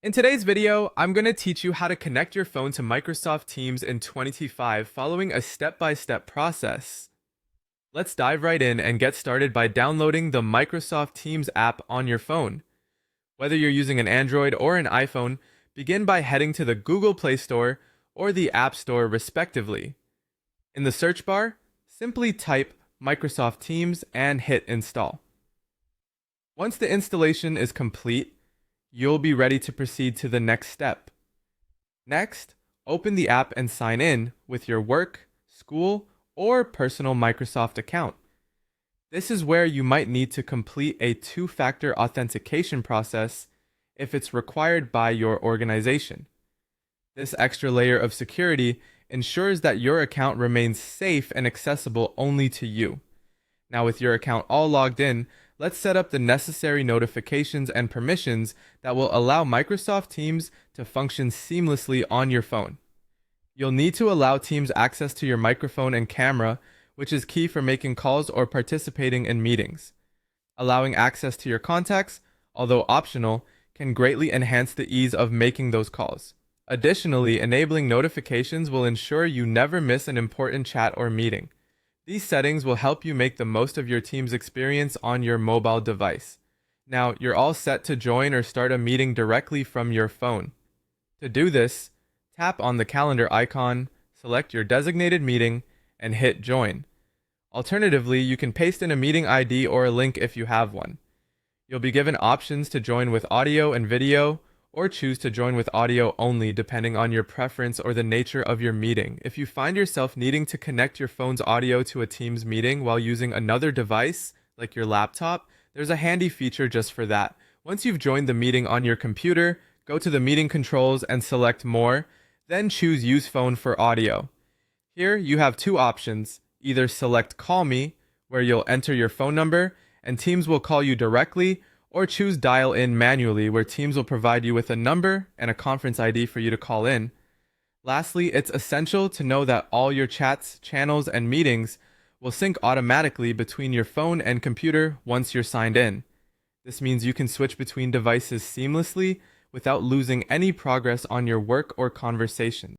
In today's video, I'm going to teach you how to connect your phone to Microsoft Teams in 2025 following a step-by-step process. Let's dive right in and get started by downloading the Microsoft Teams app on your phone. Whether you're using an Android or an iPhone, begin by heading to the Google Play Store or the App Store respectively. In the search bar, simply type Microsoft Teams and hit install. Once the installation is complete, you'll be ready to proceed to the next step. Next, open the app and sign in with your work, school, or personal Microsoft account. This is where you might need to complete a two-factor authentication process if it's required by your organization. This extra layer of security ensures that your account remains safe and accessible only to you. Now, with your account all logged in, let's set up the necessary notifications and permissions that will allow Microsoft Teams to function seamlessly on your phone. You'll need to allow Teams access to your microphone and camera, which is key for making calls or participating in meetings. Allowing access to your contacts, although optional, can greatly enhance the ease of making those calls. Additionally, enabling notifications will ensure you never miss an important chat or meeting. These settings will help you make the most of your Teams experience on your mobile device. Now, you're all set to join or start a meeting directly from your phone. To do this, tap on the calendar icon, select your designated meeting, and hit join. Alternatively, you can paste in a meeting ID or a link if you have one. You'll be given options to join with audio and video, or choose to join with audio only depending on your preference or the nature of your meeting. If you find yourself needing to connect your phone's audio to a Teams meeting while using another device, like your laptop, there's a handy feature just for that. Once you've joined the meeting on your computer, go to the meeting controls and select More, then choose Use Phone for audio. Here you have two options. Either select Call Me, where you'll enter your phone number and Teams will call you directly, or choose Dial In manually, where Teams will provide you with a number and a conference ID for you to call in. Lastly, it's essential to know that all your chats, channels, and meetings will sync automatically between your phone and computer once you're signed in. This means you can switch between devices seamlessly without losing any progress on your work or conversation.